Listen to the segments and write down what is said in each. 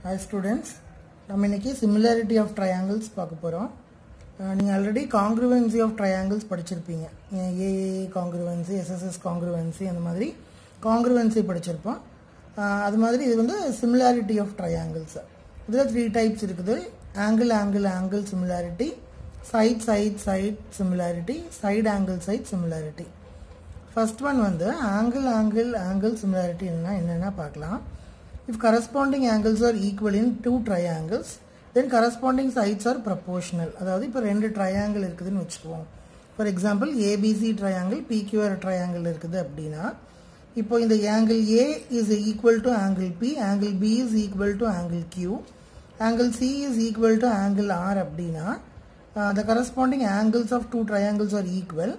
Hi students, நம்ம இன்னைக்கு similarity of triangles பார்க்க போறோம். நீங்க ஆல்ரெடி congruency of triangles படிச்சிருப்பீங்க. AA congruency, SSS congruency அந்த மாதிரி congruency படிச்சிருப்போம். அது மாதிரி இது வந்து similarity of triangles. இதுல 3 types இருக்குது. Angle angle angle similarity, side side side similarity, side angle side similarity. First one வந்து angle angle angle similarity என்னன்னா பார்க்கலாம். If corresponding angles are equal in two triangles, then corresponding sides are proportional. அதாவது இப்போ ரெண்டு triangle இருக்குதுன்னு வெச்சுக்குவோம். For example, ABC triangle, PQR triangle இருக்குது அப்படினா, இப்போ இந்த angle A is equal to angle P, angle B is equal to angle Q, angle C is equal to angle R அப்படினா, the corresponding angles of two triangles are equal,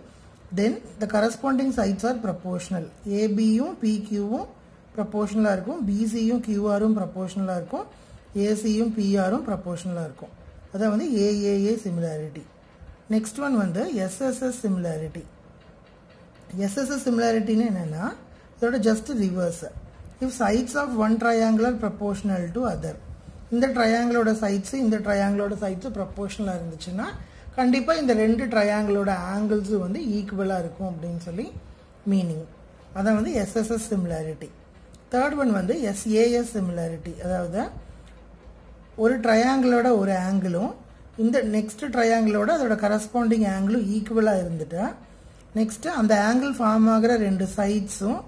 then the corresponding sides are proportional. AB யும் PQ யும் proportional இருக்கும், BC யும் QR யும் proportional இருக்கும், AC யும் PR யும் proportional இருக்கும். அதான் வந்து AAA similarity. Next one வந்து SSS similarity. SSS similarity என்னன்னா இதோட just reverse. If sides of one triangle are proportional to other. இந்த triangleோட sides இந்த triangleோட sides proportional இருந்துச்சுன்னா கண்டிப்பா இந்த ரெண்டு triangleோட angles வந்து ஈக்குவலா இருக்கும் அப்படினு சொல்லி மீனிங். அதான் வந்து SSS similarity. Third one வந்து SAS similarity. அதாவது ஒரு triangleோட ஒரு ஆங்கிளும் இந்த நெக்ஸ்ட் triangleோட அதோட corresponding ஆங்கிளும் ஈக்குவலா இருந்துட்டா நெக்ஸ்ட் அந்த ஆங்கிள் ஃபார்ம் ஆகுற ரெண்டு சைட்ஸும்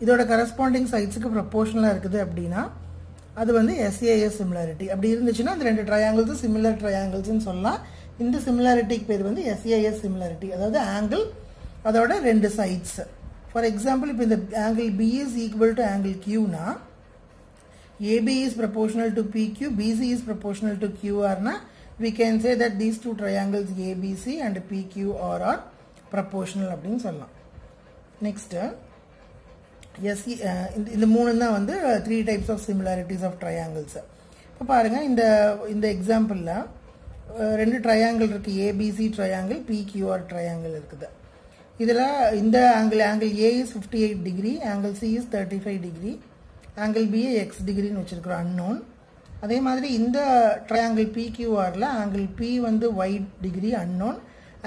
இதோட corresponding சைட்ஸ்க்கு ப்ரொபோர்ஷனலா இருக்குது அப்படினா அது வந்து SAS similarity. அப்படி இருந்துச்சுன்னா அந்த ரெண்டு triangles similar triangles னு சொல்லலாம். இந்த similarityக்கு பேர் வந்து SAS similarity. அதாவது ஆங்கிள் அதோட ரெண்டு sides. For example, if the angle B is equal to angle Q na, AB is proportional to PQ, BC is proportional to QR na, we can say that these two triangles ABC and PQR are proportional அப்படினு சொல்லலாம். Next, இந்த மூணு தான் வந்து 3 types of similarities of triangles. இப்போ பாருங்க இந்த எக்ஸாம்பிள்ல ரெண்டு triangle இருக்கு, ABC triangle, PQR triangle இருக்குது. இதுல இந்த angle A is 58 degree, angle C is 35 degree, angle B x degree னு வச்சிருக்கோம் unknown. அதே மாதிரி இந்த triangle PQR ல angle P வந்து y degree unknown,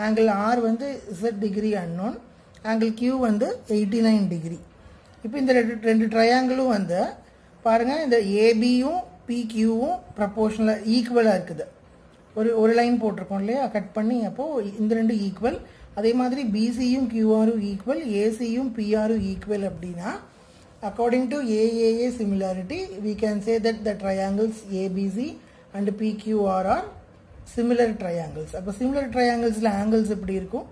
angle R வந்து z degree unknown, angle Q வந்து 89 degree. இப்போ இந்த ரெண்டு triangleம் வந்து பாருங்க இந்த AB யும் PQ யும் proportional ஈக்குவலா இருக்குது. ஒரு லைன் போட்டுருக்கோம் இல்லையா, கட் பண்ணி அப்போ இந்த ரெண்டு ஈக்குவல். அதே மாதிரி BC யும் QR யும் ஈக்குவல், AC யும் PR யும் ஈக்குவல் அப்படினா according to AAA similarity we can say that the triangles ABC and PQR are similar triangles. அப்ப similar trianglesல angles எப்படி இருக்கும்,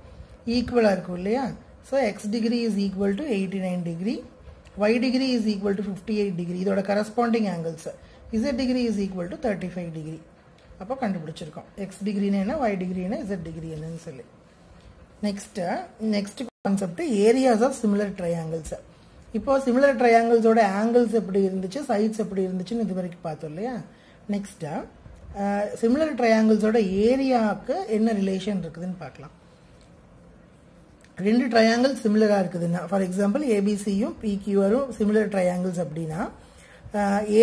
ஈக்குவலா இருக்கும் இல்லையா. So x degree is equal to 89 degree, y degree is equal to 58 degree. இதோட corresponding angles z degree is equal to 35 degree. அப்ப கண்டுபிடிச்சிருக்கோம் x degree என்ன, y degree என்ன, z degree என்னன்னு சொல்லி. next concept areas of similar triangles. இப்போ similar triangles ஓட angles எப்படி இருந்துச்சு, sides எப்படி இருந்துச்சுன்னு இதுவரைக்கும் பார்த்தோம் இல்லையா. next similar triangles ஓட ஏரியாக்கு என்ன ரிலேஷன் இருக்குதுன்னு பார்க்கலாம். ரெண்டு triangles similar-ஆ இருக்குதுன்னா for example ABC யும் PQR யும் similar triangles அப்படினா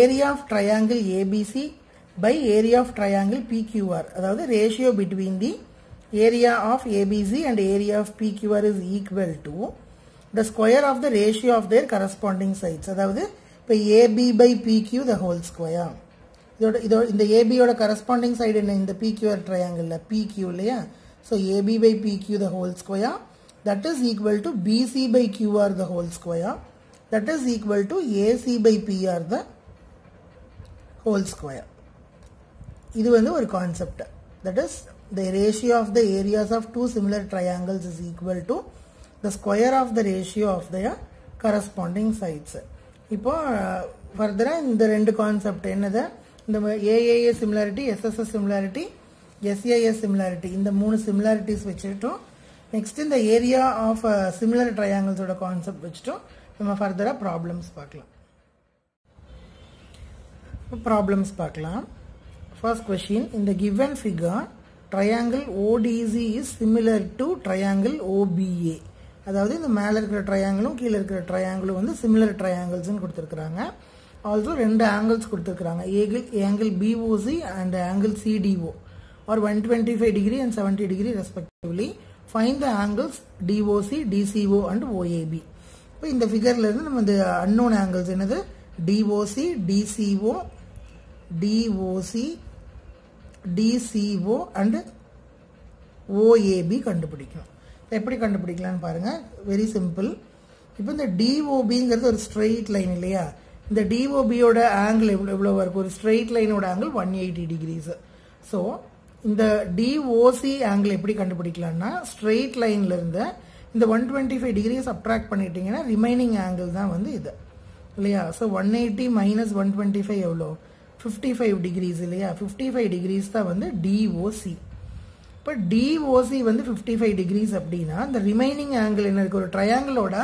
area of triangle ABC by area of triangle PQR, அதாவது ratio between the area of ABC and area of PQR is equal to the square of the ratio of their corresponding sides. அதாவது இப்போ AB by PQ the whole square. இந்த AB ஓட corresponding side என்ன, இந்த PQR triangle PQ இல்லையா. So AB by PQ the whole square, that is equal to BC by QR the whole square, that is equal to AC by PR the whole square. இது வந்து ஒரு concept. that is the ratio of the areas of two similar triangles is equal to the square of the ratio of their corresponding sides. இப்போ further இந்த ரெண்டு concept என்னது, இந்த AAA similarity, SSS similarity, SAS similarity, இந்த மூணு similarities வச்சிட்டோம். Next இந்த area of similar triangles ஓட கான்செப்ட் வச்சிட்டோம். நம்ம further ப்ராப்ளம்ஸ் பார்க்கலாம். ப்ராப்ளம்ஸ் பார்க்கலாம். First question, in the given figure triangle ODC is similar to triangle OBA. அதாவது இந்த மேல இருக்கிற triangleம் கீழ இருக்கிற triangleம் வந்து similar triangles னு கொடுத்திருக்காங்க. ஆல்சோ ரெண்டு ஆங்கிள்ஸ் கொடுத்துருக்குறாங்க, angle BOC and angle CDO or 125 degree and 70 degree respectively. Find the angles DOC, DCO and OAB. இப்போ இந்த ஃபிகர்ல இருந்து நம்ம இந்த unknown angles என்னது DOC, DCO, DCO and OAB கண்டுபிடிக்கணும். எப்படி கண்டுபிடிக்கலாம்னு பாருங்க, வெரி சிம்பிள். இப்போ இந்த DOBங்கிறது ஒரு ஸ்ட்ரெயிட் லைன் இல்லையா, இந்த DOBயோட ஆங்கிள் எவ்வளோ இருக்கும், ஒரு ஸ்ட்ரெயிட் லைனோட ஆங்கிள் 180 டிகிரிஸ். ஸோ இந்த DOC ஆங்கிள் எப்படி கண்டுபிடிக்கலாம்னா, ஸ்ட்ரெயிட் லைன்ல இருந்து இந்த 125 டிகிரியை சப்ட்ராக்ட் பண்ணிட்டீங்கன்னா ரிமைனிங் ஆங்கிள் தான் வந்து இது இல்லையா. ஸோ 180 மைனஸ் 125 எவ்வளோ, 55 டிகிரிஸ் இல்லையா. 55 டிகிரிஸ் தான் வந்து DOC. இப்போ DOC வந்து 55 டிகிரிஸ் அப்படின்னா இந்த ரிமைனிங் ஆங்கிள் என்ன இருக்கு, ஒரு ட்ரையாங்கிளோட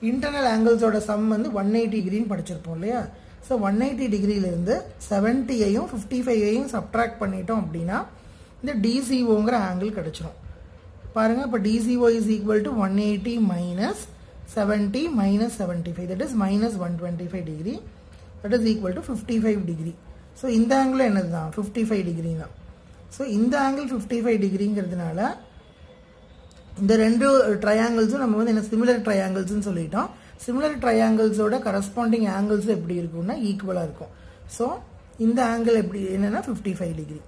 இன்டர்னல் ஆங்கிள்ஸோட சம் வந்து 180 டிகிரின்னு படிச்சிருப்போம் இல்லையா. ஸோ 180 டிகிரியிலிருந்து 70ஐயும் 55ஐயும் சப்ட்ராக்ட் பண்ணிட்டோம் அப்படின்னா இந்த DCOங்கிற ஆங்கிள் கிடைச்சிடும். பாருங்க, இப்போ DCO is equal to 180 minus 70 minus 75, that is minus 125 degree, that is equal to 55 degree. So இந்த ஆங்கிள் என்னது தான் 55 டிகிரி தான். ஸோ இந்த ஆங்கிள் 55 டிகிரிங்கிறதுனால இந்த ரெண்டு ட்ரையாங்கிள்ஸும் நம்ம வந்து என்ன சிமிலர் ட்ரையாங்கிள்ஸ்னு சொல்லிட்டோம். சிமிலர் ட்ரையாங்கிள்ஸோட கரஸ்பாண்டிங் ஆங்கிள்ஸ் எப்படி இருக்கும்னா ஈக்குவலாக இருக்கும். ஸோ இந்த ஆங்கிள் எப்படி என்னன்னா 55 degree.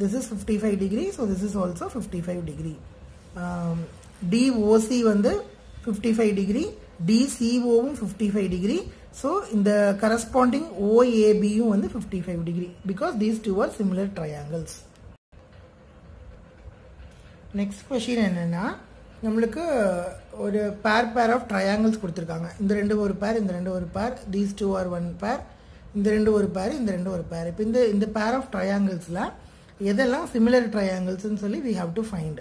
This is 55 degree. So this is also 55 degree. DOC வந்து 55 டிகிரி, DCOவும் 55 டிகிரி. ஸோ இந்த கரஸ்பாண்டிங் OABயும் வந்து 55 degree because these two are similar triangles. Next question என்னன்னா, நம்மளுக்கு ஒரு பேர் ஆஃப் ட்ரையாங்கிள்ஸ் கொடுத்துருக்காங்க. இந்த ரெண்டு ஒரு பேர், இந்த ரெண்டு ஒரு பேர், தீஸ் டூ ஆர் ஒன் பேர், இந்த ரெண்டு ஒரு பேர், இந்த ரெண்டு ஒரு பேர். இப்போ இந்த பேர் ஆஃப் ட்ரையாங்கிள்ஸில் எதெல்லாம் சிமிலர் ட்ரையாங்கிள்ஸ்னு சொல்லி we have to find.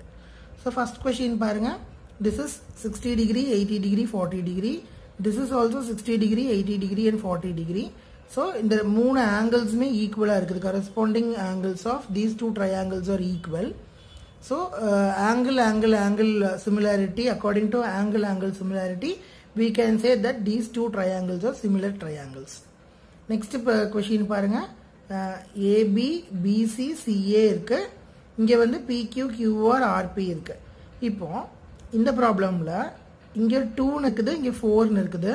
So first question பாருங்க, this is 60 degree, 80 degree, 40 degree. This is also 60 degree, 80 degree and 40 degree. So இந்த மூணு ஆங்கிள்ஸுமே ஈக்குவலாக இருக்குது. Corresponding angles of these two triangles are equal. So angle similarity, according to angle similarity, we can say that these two triangles are similar triangles. Next question பாருங்க, AB, BC, CA இருக்கு, இங்க வந்து PQ, QR, RP இருக்கு. இப்போ இந்த ப்ராப்ளம்ல இங்க 2 இருக்குது, இங்க 4 இருக்குது.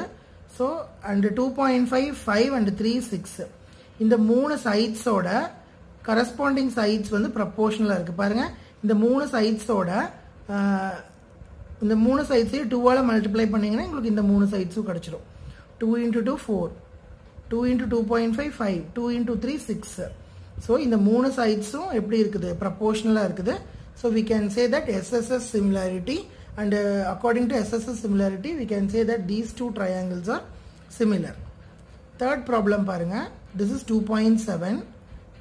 ஸோ அண்ட் 2.5, 5 and 3, 6 இந்த மூணு சைட்ஸோட கரஸ்பாண்டிங் சைட்ஸ் வந்து ப்ரப்போர்ஷனலாக இருக்கு. பாருங்க, இந்த மூணு சைட்ஸோட இந்த மூணு சைட்ஸையும் 2ஆல் மல்டிப்ளை பண்ணிங்கன்னா உங்களுக்கு இந்த மூணு சைட்ஸும் கிடச்சிடும். 2 into 2 4, 2 into 2.5 5, 2 into 3 6. ஸோ இந்த மூணு சைட்ஸும் எப்படி இருக்குது, ப்ரப்போர்ஷனலாக இருக்குது. So we can say that SSS similarity, and according to SSS similarity we can say that these two triangles are similar. Third problem பாருங்க, this is 2.7,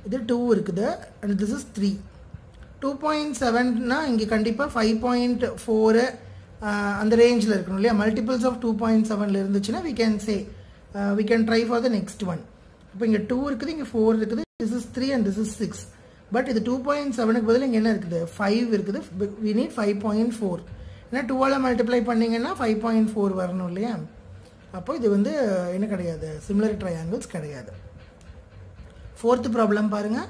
இது 2 இருக்குது, and this is 3. 2.7னா இங்கே கண்டிப்பாக 5.4 அந்த ரேஞ்சில் இருக்கணும் இல்லையா. மல்டிபிள்ஸ் ஆஃப் 2.7ல இருந்துச்சுன்னா we can try for the next one. இப்போ இங்கே 2 இருக்குது, இங்கே 4 இருக்குது, this is 3 and this is 6. But இது 2.7க்கு பதில் இங்கே என்ன இருக்குது, 5 இருக்குது. we need 5.4. ஏன்னா 2ஆல் மல்டிப்ளை பண்ணிங்கன்னா 5.4 வரணும் இல்லையா. அப்போ இது வந்து என்ன கிடையாது, சிமிலர் ட்ரையாங்கிள்ஸ் கிடையாது. ஃபோர்த் ப்ராப்ளம் பாருங்க,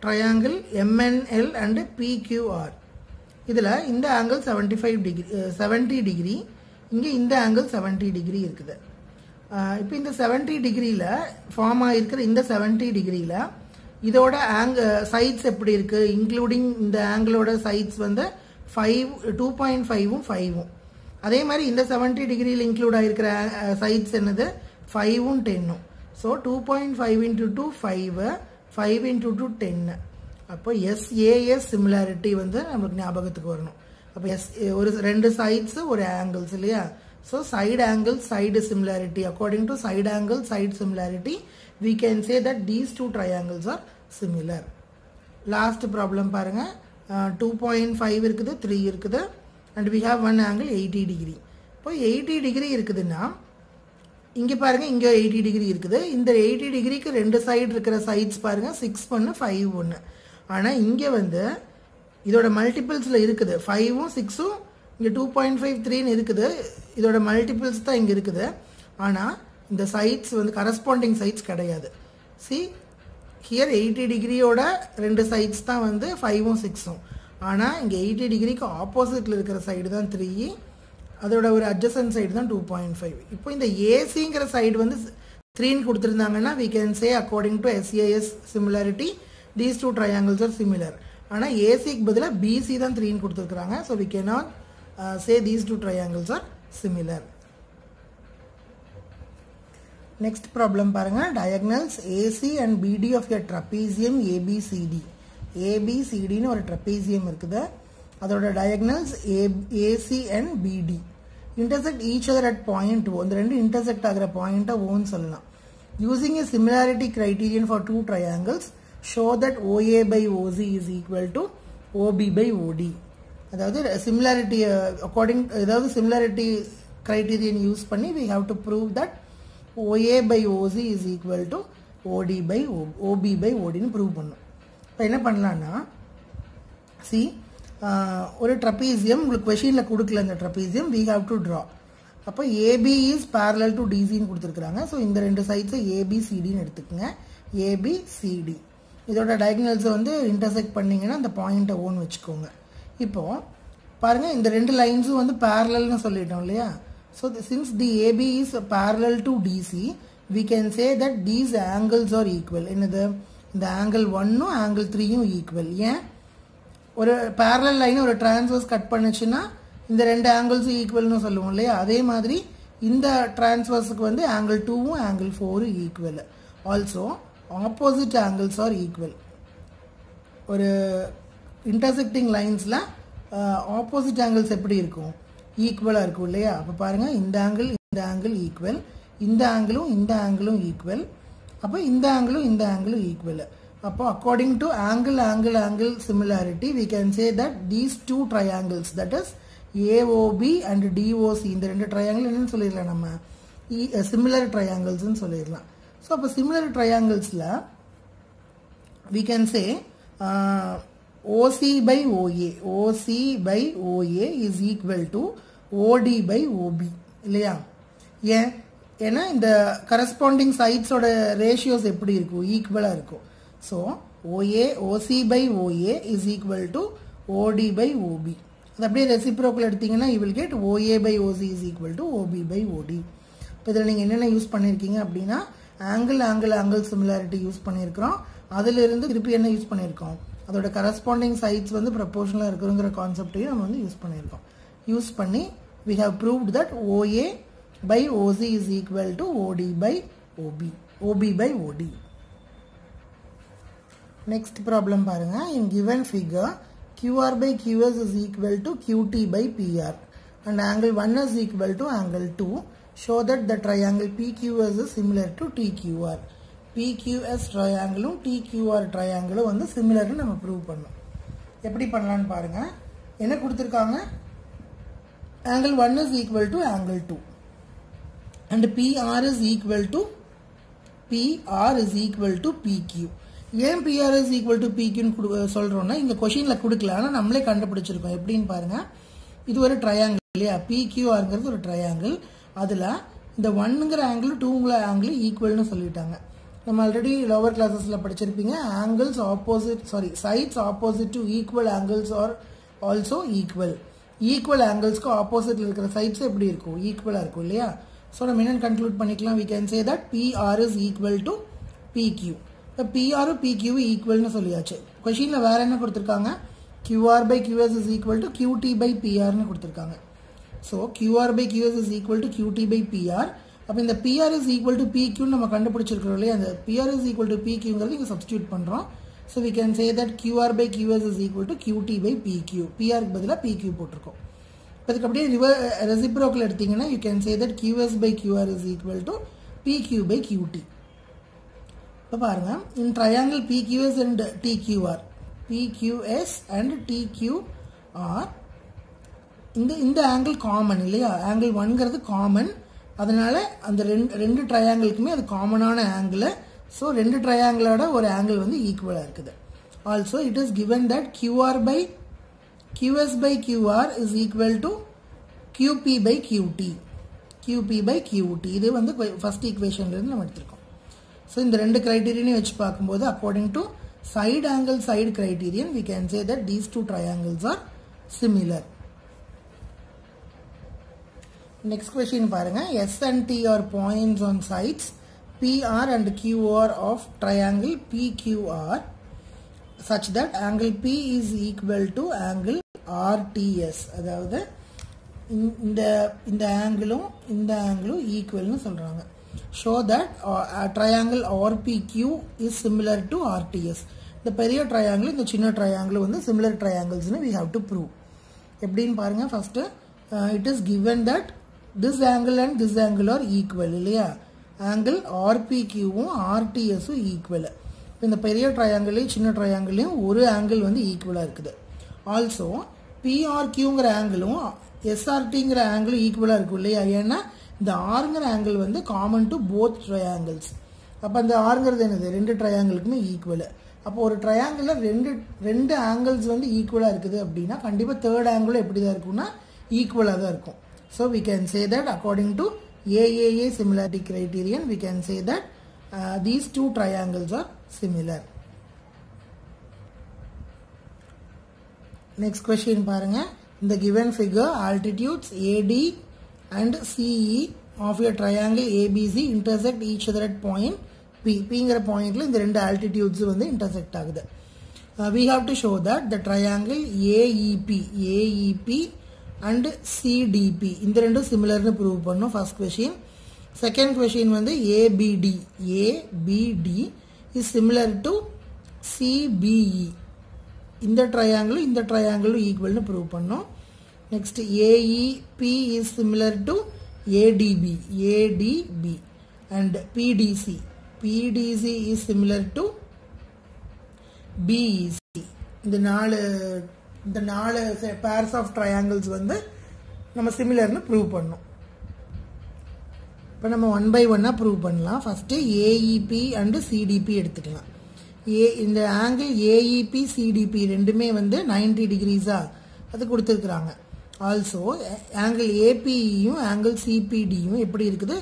ட்ரையாங்கிள் MNL and PQR. இதில் இந்த ஆங்கிள் 70 டிகிரி, இங்கே இந்த ஆங்கிள் 70 டிகிரி இருக்குது. இப்போ இந்த 70 டிகிரியில் ஃபார்ம் ஆகிருக்கிற இந்த 70 டிகிரியில் இதோட சைட்ஸ் எப்படி இருக்குது, இன்க்ளூடிங் இந்த ஆங்கிளோட சைட்ஸ் வந்து 2.5ம் 5ம். அதே மாதிரி இந்த 70 டிகிரியில் இன்க்ளூட் ஆகிருக்கிற சைட்ஸ் என்னது 5ம் 10ம். So 2.5 into 2 5, 5 into 2 10. அப்போ SAS சிமிலாரிட்டி வந்து நமக்கு ஞாபகத்துக்கு வரணும். அப்போ ஒரு ரெண்டு சைட்ஸ் ஒரு ஆங்கிள்ஸ் இல்லையா. So side angle side similarity, according to side angle side similarity we can say that these two triangles are similar. Last problem பாருங்க, 2.5 இருக்குது, 3 இருக்குது, and we have one angle 80 degree. இப்போ 80 டிகிரி இருக்குதுன்னா இங்கே பாருங்க, இங்கே 80 டிகிரி இருக்குது. இந்த 80 டிகிரிக்கு ரெண்டு சைடு இருக்கிற சைட்ஸ் பாருங்க, 6 1 5 1. ஆனால் இங்கே வந்து இதோட மல்டிபிள்ஸில் இருக்குது, 5ம் 6ம் இங்கே 2.5 3ன்னு இருக்குது. இதோட மல்டிபிள்ஸ் தான் இங்கே இருக்குது. ஆனால் இந்த சைட்ஸ் வந்து கரஸ்பாண்டிங் சைட்ஸ் கிடையாது. see here 80 டிகிரியோட ரெண்டு சைட்ஸ் தான் வந்து 5ம் 6ம். ஆனால் இங்கே 80 டிகிரிக்கு ஆப்போசிட்டில் இருக்கிற சைடு தான் 3, அதோட ஒரு அட்ஜசன்ட் சைடு தான் 2.5. இப்போ இந்த ஏசிங்கிற சைடு வந்து 3ன்னு கொடுத்துருந்தாங்கன்னா we can say according to SAS similarity these two triangles are similar. ஆனால் ஏசிக்கு பதிலாக பிசி தான் 3ன்னு கொடுத்துருக்குறாங்க. So we cannot say these two triangles are similar. Next problem பாருங்க, diagonals AC and BD of a trapezium ABCD. ABCD ன்னு ஒரு trapezium இருக்குது. அதோட diagonals AC and BD intersect each other at point O. இந்த ரெண்டு intersect ஆகிற பாயிண்ட்டை ஓன்னு சொல்லலாம். Using a similarity criterion for two triangles, show that OA by OC is equal to OB by OD. அதாவது similarity according அதாவது similarity criterion use பண்ணி we have to prove that OA by OC is equal to OD by OB by OD ன்னு prove பண்ணும். இப்போ என்ன பண்ணலான்னா see ஒரு trapezium உங்களுக்கு கொஷினில் கொடுக்கல, இந்த trapezium we have to draw. அப்போ AB is parallel to DC ன்னு கொடுத்துருக்குறாங்க. ஸோ இந்த ரெண்டு சைட்ஸை ABCDன்னு எடுத்துக்கோங்க. ABCD இதோட டயகனல்ஸை வந்து இன்டர்செக்ட் பண்ணிங்கன்னா அந்த பாயிண்ட்டை ஓன்னு வச்சுக்கோங்க. இப்போது பாருங்கள், இந்த ரெண்டு லைன்ஸும் வந்து பேரலல்னு சொல்லிட்டோம் இல்லையா. So since the AB is parallel to DC, we can say that these angles are equal. என்னது, இந்த ஆங்கிள் 1ம் ஆங்கிள் 3யும் ஈக்குவல். ஏன், ஒரு பேரலல் லைனை ஒரு டிரான்ஸ்வர்ஸ் கட் பண்ணுச்சுன்னா இந்த ரெண்டு ஆங்கிள்ஸும் ஈக்குவல்னு சொல்லுவோம் இல்லையா. அதே மாதிரி இந்த டிரான்ஸ்வர்ஸுக்கு வந்து ஆங்கிள் 2ம் ஆங்கிள் 4ம் equal. Also opposite angles are equal. ஒரு இன்டர்செக்டிங் லைன்ஸில் ஆப்போசிட் ஆங்கிள்ஸ் எப்படி இருக்கும், ஈக்குவலாக இருக்கும் இல்லையா. அப்போ பாருங்கள், இந்த ஆங்கிள் ஈக்குவல், இந்த ஆங்கிளும் ஈக்குவல். அப்போ இந்த ஆங்கிளும் ஈக்குவல். அப்போ according to angle similarity we can say that these two triangles, that is AOB and DOC, இந்த ரெண்டு ட்ரையாங்கிள் என்னன்னு சொல்லிடலாம், நம்ம சிமிலர் ட்ரையாங்கிள்ஸ்ன்னு சொல்லிடலாம். ஸோ அப்போ similar ட்ரையாங்கிள்ஸில் we can say OC by OA is equal to OD by OB இல்லையா. ஏன்னா இந்த கரஸ்பாண்டிங் சைட்ஸோட ரேஷியோஸ் எப்படி இருக்கும், ஈக்குவலாக இருக்கும். So OC by OA is equal to OD by OB. அது அப்படியே ரெசிப்ரோக்கல் எடுத்தீங்கன்னா you will get OA by OC is equal to OB by OD. இப்போ இதில் நீங்கள் என்னென்ன யூஸ் பண்ணியிருக்கீங்க அப்படின்னா ஆங்கிள் சிமிலாரிட்டி யூஸ் பண்ணியிருக்கிறோம். அதிலிருந்து திருப்பி என்ன யூஸ் பண்ணியிருக்கோம், அதோட கரஸ்பாண்டிங் சைட்ஸ் வந்து ப்ரப்போர்ஷனலாக இருக்குங்கிற கான்செப்டையும் நம்ம வந்து யூஸ் பண்ணியிருக்கோம். யூஸ் பண்ணி we have proved that OA by OC is equal to OD by OB by OD. Next problem பாருங்க, in given figure QR by QS is equal to QT by PR and angle 1 is equal to angle 2. Show that the triangle PQS is similar to TQR. PQS triangle TQR triangle வந்து similar நம்ம prove பண்ணோம். எப்படி பண்ணலான்னு பாருங்க. என்ன கொடுத்துருக்காங்க, angle 1 is equal to angle 2 and PR is equal to PQ. ஏன் PR is equal to PQன்னு சொல்கிறோன்னா, இங்கே கொஷினில் கொடுக்கல, ஆனால் நம்மளே கண்டுபிடிச்சிருக்கோம். எப்படின்னு பாருங்கள், இது ஒரு ட்ரையாங்கிள் இல்லையா, PQRங்கிறது ஒரு ட்ரையாங்கிள். அதில் இந்த 1ங்கிற ஆங்கிள் 2ங்கிற ஆங்கிள் ஈக்குவல்னு சொல்லிட்டாங்க. நம்ம ஆல்ரெடி லோவர் கிளாஸஸில் படிச்சிருப்பீங்க, sides opposite to equal angles are also equal. Equal ஆங்கிள்ஸ்க்கு ஆப்போசிட்டில் இருக்கிற சைட்ஸ் எப்படி இருக்கும், ஈக்குவலாக இருக்கும் இல்லையா. ஸோ நம்ம என்னென்னு கன்க்ளூட் பண்ணிக்கலாம், we can say that PR is equal to PQ. இப்போ பிஆரும் பிக்யூவும் ஈக்குவல்னு சொல்லியாச்சு. கொஷினில் வேறு என்ன கொடுத்துருக்காங்க, QR by QS is equal to QT by PRன்னு கொடுத்துருக்காங்க. So QR by QS is equal to QT by PR. அப்போ இந்த PR is equal to PQன்னு நம்ம கண்டுபிடிச்சிருக்கிறோம் இல்லையா, அந்த PR is equal to PQங்கிறது இங்கே சப்ஸ்டியூட் பண்ணுறோம். So we can say that QR by QS is equal to QT by PQ. PRக்கு பதிலாக PQ போட்டிருக்கோம். அதுக்கு அப்படியே ரெசிப்ரோக்கல் எடுத்தீங்கன்னா you can say that QS by QR is equal to PQ by QT. இப்போ பாருங்க, in triangle PQS and TQR, இந்த angle common இல்லையா, angle 1ங்கிறது common. அதனால அந்த ரெண்டு ட்ரையாங்கிளுக்குமே அது காமனான ஆங்கிள். ஸோ ரெண்டு ட்ரையாங்கிளோட ஒரு ஆங்கிள் வந்து ஈக்குவலாக இருக்குது. Also it is given that QS by QR is equal to QP by QT. QP by QT. இது வந்து ஃபர்ஸ்ட் ஈக்குவேஷன்ல இருந்து நம்ம எடுத்துருக்கோம். ஸோ இந்த ரெண்டு கிரைட்டீரியனையும் வச்சு பார்க்கும்போது according to side angle side criterion we can say that these two triangles are similar. Next question பாருங்க. S and T are points on sides PR and QR of triangle PQR such that angle P is equal to angle RTS. அதாவது இந்த ஆங்கிளும் இந்த ஆங்கிளும் ஈக்குவல்னு சொல்றாங்க. Show that triangle RPQ is similar to RTS. இந்த பெரிய triangle இந்த சின்ன triangle வந்து similar triangles னு we have to prove. எப்படின்னு பாருங்க. first it is given that this angle and this angle are equal இல்லையா. angle RPQ வும் RTS வும் equal. இந்த பெரிய triangle சின்ன triangle ஒரு angle வந்து ஈக்குவலா இருக்குது. also PRQங்கிற ஆங்கிளும் SRTங்கிற ஆங்கிளும் ஈக்குவலா இருக்கும் இல்லையா. ஏன்னா இந்த ஆறுங்கிற ஆங்கிள் வந்து காமன் டு போத் ட்ரையாங்கிள்ஸ். அப்போ அந்த ஆறுங்கிறது என்னது, ரெண்டு ட்ரையாங்கிளுக்குமே ஈக்குவல். அப்போ ஒரு ட்ரையாங்கிளில் ரெண்டு ஆங்கிள்ஸ் வந்து ஈக்குவலாக இருக்குது அப்படின்னா கண்டிப்பாக தேர்ட் ஆங்கிளும் எப்படி தான் இருக்கும்னா ஈக்குவலாக தான் இருக்கும். So we can say that according to AAA similarity criterion we can say that these two triangles are similar. Next question பாருங்க. இந்த given figure altitudes AD and CE of a triangle ABC intersect each other at point P. Pங்கிற பாயிண்ட்ல இந்த ரெண்டு altitudes வந்து intersect ஆகுது. We have to show that the triangle AEP and CDP இந்த ரெண்டும் சிமிலர்னு prove பண்ணோம். First question. செகண்ட் கொஸ்டின் வந்து ABD is similar to CBE. இந்த ட்ரையாங்கிளும் ஈக்குவல்னு ப்ரூவ் பண்ணோம். Next AEP is similar to ADB and PDC is similar to BEC. இந்த நாலு pairs of triangles வந்து நம்ம சிமிலர்னு ப்ரூவ் பண்ணோம். இப்போ நம்ம 1 by 1 ப்ரூவ் பண்ணலாம். ஃபர்ஸ்ட் AEP and CDP எடுத்துக்கலாம். இந்த ஆங்கிள் AEP CDP ரெண்டுமே வந்து 90 டிகிரிஸா அது கொடுத்துருக்குறாங்க. ஆல்சோ ஆங்கிள் APEயும் ஆங்கிள் CPDயும் எப்படி இருக்குது,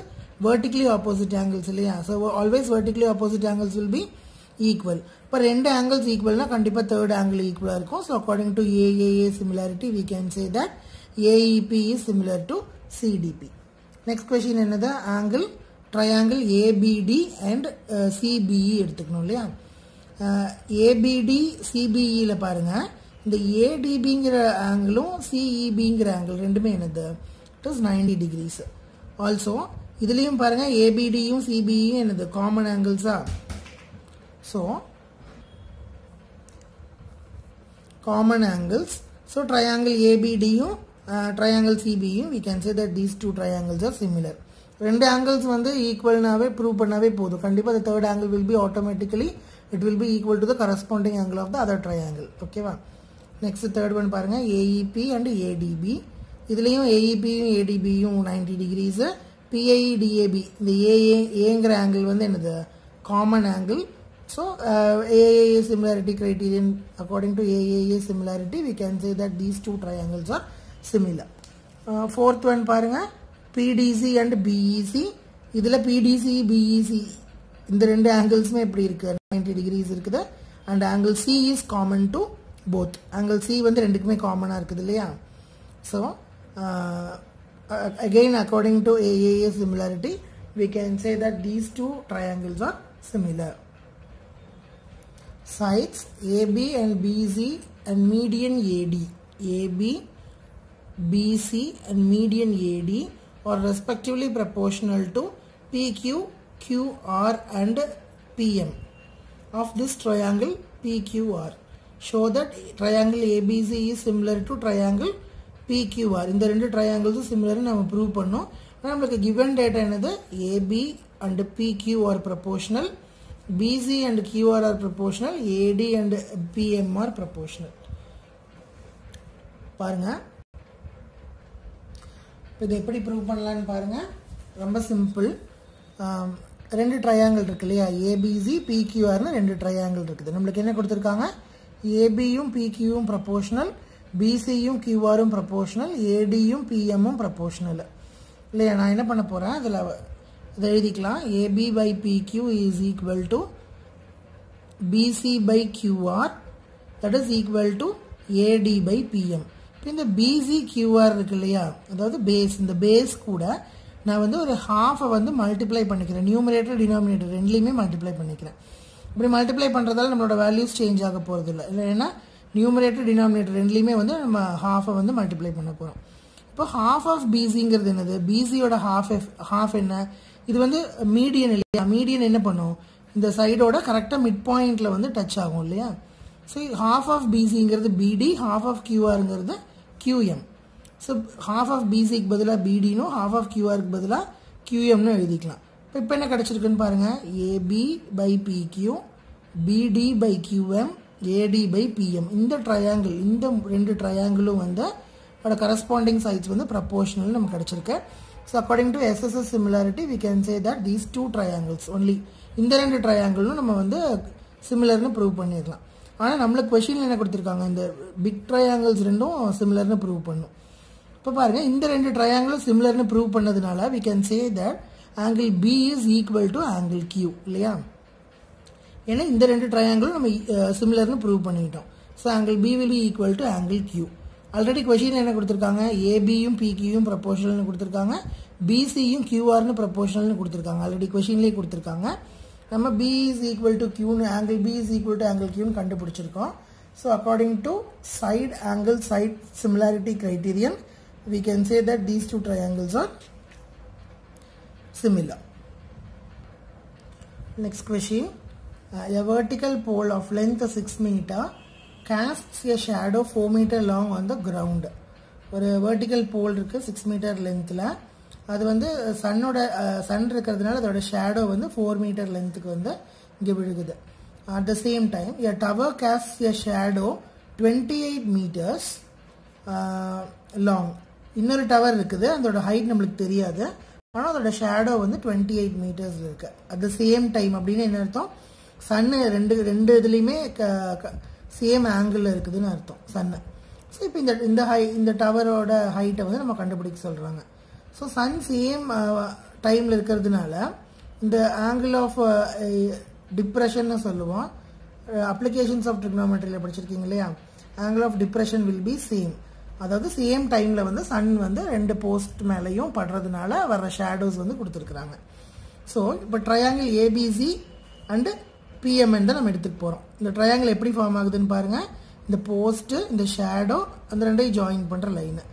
vertically opposite angles இல்லையா. So always vertically opposite angles will be equal. இப்போ ரெண்டு ஆங்கிள்ஸ் ஈக்குவல்னா கண்டிப்பாக தேர்ட் ஆங்கிள் ஈக்குவலாக இருக்கும். So according to AAA similarity we can say that AEP is similar to CDP. Next question என்னது, angle triangle ABD and CBE எடுத்துக்கணும் இல்லையா. ABD CBEல பாருங்க, இந்த ADBங்கிற ஆங்கிளும் CEBங்கிற ஆங்கிள் ரெண்டுமே என்னது, இட் இஸ் 90 டிகிரிஸ். ஆல்சோ இதுலேயும் பாருங்க ABDயும் CBEயும் என்னது காமன் ஆங்கிள்ஸா. So common angles. So triangle ABDயும் ட்ரையாங்கிள் CBEயும் we can say that these two triangles are similar. ரெண்டு ஆங்கிள்ஸ் வந்து ஈக்குவல்னாவே ப்ரூவ் பண்ணாவே போதும். கண்டிப்பாக the third angle will be automatically it will be equal to the corresponding angle of the other triangle. ஓகேவா. Next third one பாருங்க, AEP and ADB. இதுலேயும் AEPயும் ADBயும் 90 decrease. PIE DAB இந்த ஏங்கிற ஆங்கிள் வந்து என்னது common angle. So AAA similarity criterion according to AAA similarity we can say that these two triangles are similar. Fourth one பாருங்க, PDC and BEC. இதில் PDC BEC இந்த ரெண்டு ஆங்கிள்ஸுமே எப்படி இருக்கு, 90 டிகிரிஸ் இருக்குது. And angle C is common to both. Angle C வந்து ரெண்டுக்குமே காமனாக இருக்குது இல்லையா. So again according to AAA similarity we can say that these two triangles are similar. Sides AB and BC and median AD. AB, BC and median AD are respectively proportional to PQ, QR and PM of this triangle PQR. Show that triangle ABC is similar to triangle PQR. இந்த ரெண்டு triangles similar நம்ம prove பண்ணோம். நமக்கு given data என்னது, AB and PQ are proportional, BC and QR are proportional, AD and PM are proportional. பாருங்க இது எப்படி prove பண்ணலான்னு பாருங்க. ரொம்ப சிம்பிள். ரெண்டு ட்ரையாங்கிள் இருக்கு இல்லையா, ABC PQRனு ரெண்டு ட்ரையாங்கிள் இருக்குது. நம்மளுக்கு என்ன கொடுத்துருக்காங்க, ABயும் PQயும் ப்ரொபோஷனல், BCயும் QRும் ப்ரொபோஷனல், ADயும் PMும் ப்ரொபோஷனல். இல்லையா? நான் என்ன பண்ண போகிறேன், அதில் இதை எழுதிக்கலாம். AB by PQ is equal to BC by QR, that is equal to AD by PM. இப்போ இந்த பிசி கியூஆர் இருக்கு இல்லையா, அதாவது பேஸ், இந்த பேஸ் கூட நான் வந்து ஒரு ஹாஃபை வந்து மல்டிப்ளை பண்ணிக்கிறேன். நியூமரேட்டர் டினாமினேட்டர் ரெண்டுலேயுமே மல்டிப்ளை பண்ணிக்கிறேன். இப்படி மல்டிப்ளை பண்ணுறதால நம்மளோட வேல்யூஸ் சேஞ்ச் ஆக போகிறது இல்லை. இல்லைன்னா நியூமரேட்டர் டினாமினேட்டர் ரெண்டுலேயுமே வந்து நம்ம ஹாஃபை வந்து மல்டிப்ளை பண்ண போகிறோம். இப்போ ஹாஃப் ஆஃப் பிசிங்கிறது என்னது? பிசியோட ஹாஃப் என்ன? இது வந்து மீடியன் இல்லையா? மீடியன் என்ன பண்ணும், இந்த சைடோட கரெக்டாக மிட் பாயிண்டில் வந்து டச் ஆகும் இல்லையா? ஸோ ஹாஃப் ஆஃப் பிசிங்கிறது பிடி, ஹாஃப் ஆஃப் கியூஆருங்கிறது கியூஎம். ஸோ ஹாஃப் ஆஃப் பிசிக்கு பதிலாக பிடினும் ஹாஃப் ஆஃப் கியூஆருக்கு பதிலாக கியூஎம்னு எழுதிக்கலாம். இப்போ என்ன கிடச்சிருக்குன்னு பாருங்கள். AB by PQ, BD by QM, AD by PM. இந்த ட்ரையாங்கிள், இந்த ரெண்டு ட்ரையாங்கிளும் வந்து அதோட கரஸ்பாண்டிங் சைட்ஸ் வந்து ப்ரப்போர்ஷனல் நமக்கு கிடச்சிருக்கு. So according to SSS similarity we can say that these two triangles only, இந்த ரெண்டு ட்ரையாங்கிளும் நம்ம வந்து சிமிலர்னு ப்ரூவ் பண்ணிடலாம். ஆனால் நம்மளுக்கு கொஷினில் என்ன கொடுத்துருக்காங்க, இந்த பிக் ட்ரையாங்கிள்ஸ் ரெண்டும் சிமிலர்னு ப்ரூவ் பண்ணும். இப்போ பாருங்கள், இந்த ரெண்டு ட்ரையாங்கிளும் சிமிலர்னு ப்ரூவ் பண்ணதுனால we can say that angle P is equal to angle Q இல்லையா? ஏன்னா இந்த ரெண்டு ட்ரையாங்கிளும் நம்ம சிமிலர்னு ப்ரூவ் பண்ணிட்டோம். So angle P will be equal to angle Q. Already question என்ன கொடுத்துருக்காங்க, ஏபியும் பிக்யூயும் ப்ரப்போர்ஷனல்னு கொடுத்துருக்காங்க, பிசியும் கியூஆர்னு ப்ரப்போர்ஷனல்னு கொடுத்துருக்காங்க. ஆல்ரெடி கொஷின்லேயே கொடுத்துருக்காங்க. நம்ம பி இஸ் ஈக்குவல் டு கியூன்னு, angle P is equal to angle கியூன்னு கண்டுபிடிச்சிருக்கோம். So according to side angle side similarity criterion we can say that these two triangles are similar. Next question. A vertical pole of length 6 meter casts a shadow 4 meter long on the ground. ஒரு vertical pole இருக்கு 6 meter lengthல, அது வந்து Sun இருக்கிறதுனால அதோட shadow வந்து 4 meter lengthக்கு வந்து இங்கே விழுகுது. At the same time a tower casts a shadow 28 meters long. இன்னொரு டவர் இருக்குது, அதோட ஹைட் நம்மளுக்கு தெரியாது, ஆனால் அதோட ஷேடோ வந்து 28 மீட்டர்ஸில் இருக்கு. அட் த சேம் டைம் அப்படின்னு என்ன அர்த்தம், சன்னு ரெண்டு இதுலேயுமே சேம் ஆங்கிளில் இருக்குதுன்னு அர்த்தம் சன்னு. ஸோ இப்போ இந்த டவரோட ஹைட்டை வந்து நம்ம கண்டுபிடிக்க சொல்கிறாங்க. ஸோ சன் சேம் டைமில் இருக்கிறதுனால இந்த ஆங்கிள் ஆஃப் டிப்ரெஷன்னு சொல்லுவோம். அப்ளிகேஷன்ஸ் ஆஃப் ட்ரிக்னோமெட்ரியில் படிச்சிருக்கீங்க இல்லையா? Angle of depression will be same. அதாவது சேம் டைமில் வந்து சன் வந்து ரெண்டு போஸ்ட் மேலேயும் படுறதுனால வர்ற ஷேடோஸ் வந்து கொடுத்துருக்குறாங்க. ஸோ இப்போ ட்ரையாங்கிள் ஏபிசி அண்டு பிஎம்என் தான் நம்ம எடுத்துகிட்டு போகிறோம். இந்த ட்ரையாங்கிள் எப்படி ஃபார்ம் ஆகுதுன்னு பாருங்கள். இந்த போஸ்ட்டு, இந்த ஷேடோ, அந்த ரெண்டையும் ஜாயின் பண்ணுற லைனு,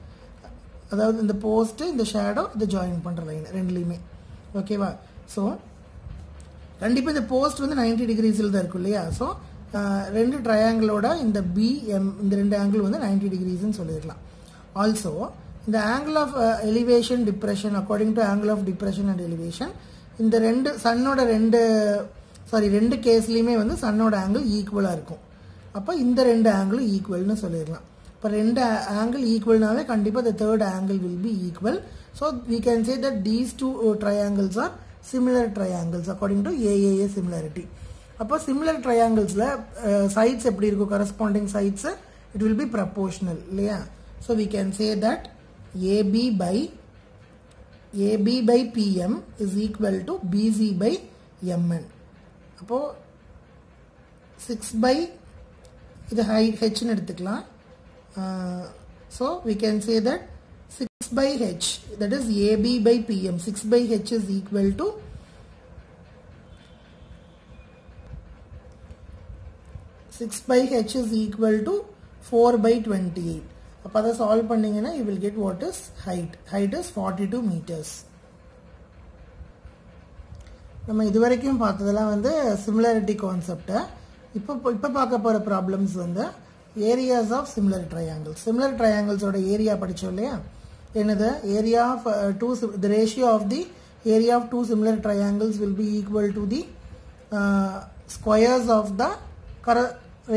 அதாவது இந்த போஸ்ட்டு, இந்த ஷேடோ, இதை ஜாயின் பண்ணுற லைனு ரெண்டுலேயுமே. ஓகேவா? ஸோ கண்டிப்பாக இந்த போஸ்ட் வந்து 90 டிகிரிஸில் தான் இருக்கும் இல்லையா? ஸோ ரெண்டு ட்ரையாங்கிளோட இந்த பிஎம், இந்த ரெண்டு ஆங்கிள் வந்து 90 டிகிரிஸ்ன்னு சொல்லிடலாம். ஆல்சோ இந்த angle of elevation depression according to angle of depression and elevation, இந்த ரெண்டு சன்னோட ரெண்டு கேஸ்லையுமே வந்து சன்னோட ஆங்கிள் ஈக்குவலாக இருக்கும். அப்போ இந்த ரெண்டு ஆங்கிளும் ஈக்குவல்னு சொல்லிடலாம். இப்போ ரெண்டு ஆங்கிள் ஈக்குவல்னாவே கண்டிப்பாக the third angle will be equal. So we can say that these two triangles are similar triangles according to AAA similarity. அப்போ சிமிலர் ட்ரையாங்கிள்ஸில் சைட்ஸ் எப்படி இருக்கும், corresponding sides it will be proportional இல்லையா? So we can say that AB by BM is equal to BC by MN. அப்போது 6 by இது ஹெச்னு எடுத்துக்கலாம். So we can say that 6 by h, that is AB by PM. 6 by h is equal to 6 by h is equal to 4 by 28. அப்போ அதை solve பண்ணிங்கன்னா you will get what is height. Height is 42 meters. நம்ம இதுவரைக்கும் பார்த்ததெல்லாம் வந்து similarity கான்செப்டை. இப்போ பார்க்க போகிற ப்ராப்ளம்ஸ் வந்து areas of similar triangles. Similar ட்ரையாங்கிள்ஸோட ஏரியா படித்தோம் இல்லையா? என்னது? Area of the ratio of the area of two similar triangles will be equal to the squares of the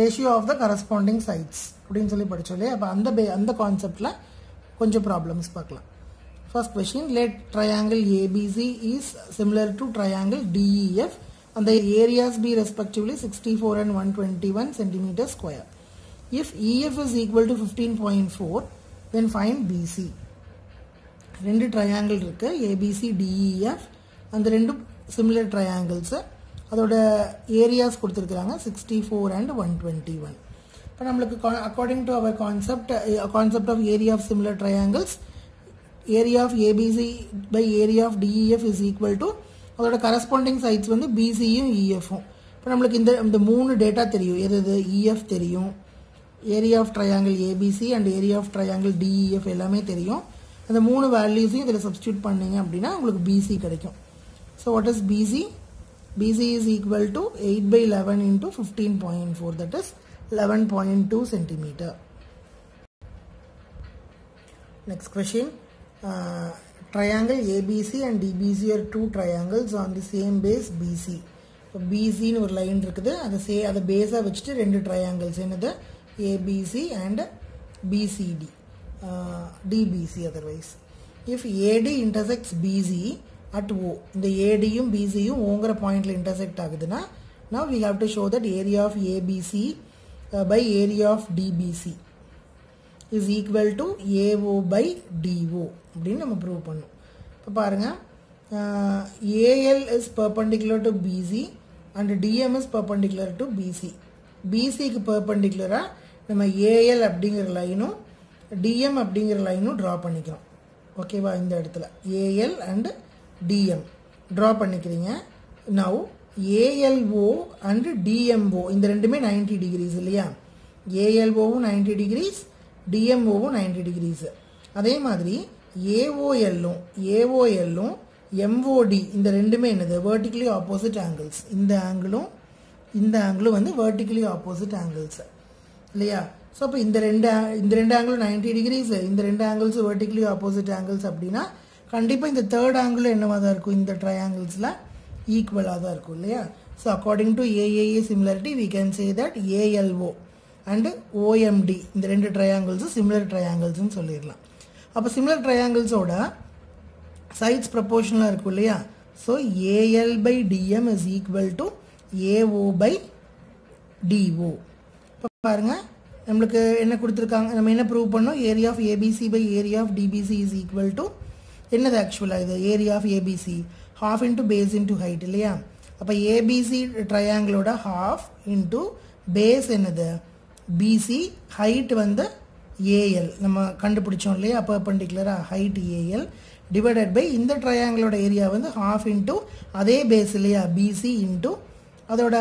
ratio of the corresponding sides அப்படின்னு சொல்லி படித்தோம் இல்லையா? அப்போ அந்த கான்செப்டில் கொஞ்சம் ப்ராப்ளம்ஸ் பார்க்கலாம். First question, let triangle ABC is similar to triangle DEF and the areas be respectively 64 and 121 centimeter square. If EF is equal to 15.4, then find BC. ரெண்டு ட்ரையாங்கிள் இருக்குது ABCDEF. அந்த ரெண்டும் சிமிலர் ட்ரையாங்கிள்ஸு. அதோட ஏரியாஸ் கொடுத்துருக்குறாங்க 64 and 121. இப்போ நம்மளுக்கு according to our concept of area of similar triangles, area of ABC by area of DEF is equal to அதோட கரஸ்பாண்டிங் சைட்ஸ் வந்து BCயும் EFம். இப்போ நம்மளுக்கு இந்த 3 டேட்டா தெரியும். எது EF தெரியும், area of triangle ABC and area of triangle DEF எல்லாமே தெரியும். அந்த 3 வேல்யூஸையும் இதில் சப்ஸ்டியூட் பண்ணிங்க அப்படின்னா உங்களுக்கு BC கிடைக்கும். So what is BC? BC is equal to 8 by 11 into 15.4, that is 11.2 centimeter. Next question. Triangle ABC and DBC are two triangles on the same base BC. இப்போ BCன்னு ஒரு லைன் இருக்குது, அதை பேஸாக வச்சுட்டு ரெண்டு ட்ரையாங்கிள்ஸ் என்னது ABC and BCD, DBC otherwise. If AD intersects BC at O, இந்த ADயும் BCயும் ஓங்கிற பாயிண்ட்ல இன்டர்செக்ட் ஆகுதுன்னா, now we have to show that area of ABC by area of DBC is equal to AO by DO அப்படின்னு நம்ம prove பண்ணோம். இப்போ பாருங்க, AL is perpendicular to BC and DM is perpendicular to BC. BCக்கு perpendicular நம்ம AL அப்படிங்கிற லைனும் DM அப்படிங்கிற லைனும் ட்ரா பண்ணிக்கிறோம். ஓகேவா? இந்த இடத்துல AL and DM ட்ரா பண்ணிக்கிறீங்க. now ALO and DMO இந்த ரெண்டுமே 90 degrees இல்லையா? ALOவும் 90 degrees, DMOவும் 90 degrees. அதே மாதிரி AOLும் MOD இந்த ரெண்டுமே என்னது vertically opposite angles. இந்த ஆங்கிளும் வந்து vertically opposite angles இல்லையா? ஸோ அப்போ இந்த ரெண்டு ஆங்கிளும் 90 degrees, இந்த ரெண்டு ஆங்கிள்ஸ் vertically opposite angles அப்படின்னா கண்டிப்பாக இந்த தேர்ட் ஆங்கிள் என்னவாக தான் இருக்கும், இந்த ட்ரையாங்கிள்ஸில் ஈக்குவலாக தான் இருக்கும் இல்லையா? So according to AAA similarity we can say that ALO and OMD இந்த ரெண்டு ட்ரையாங்கிள்ஸும் சிமிலர் ட்ரையாங்கிள்ஸ்னு சொல்லிடலாம். அப்போ சிமிலர் ட்ரையாங்கிள்ஸோட சைட்ஸ் ப்ரொபோர்ஷனலாக இருக்கும் இல்லையா? So AL by DM is equal to AO by DO. இப்போ பாருங்க, நம்மளுக்கு என்ன கொடுத்துருக்காங்க, நம்ம என்ன ப்ரூவ் பண்ணோம், area of ABC by area of DBC is equal to என்னது ஆக்சுவலாக இது area of ABC half into base into height இல்லையா? அப்போ ABC ட்ரையாங்கிளோட half into base என்னது BC, height வந்து AL நம்ம கண்டுபிடிச்சோம் இல்லையா? பெர்பெண்டிகுலராக height AL டிவைடட் பை இந்த ட்ரையாங்கிளோட ஏரியா வந்து half into அதே பேஸ் இல்லையா BC into அதோட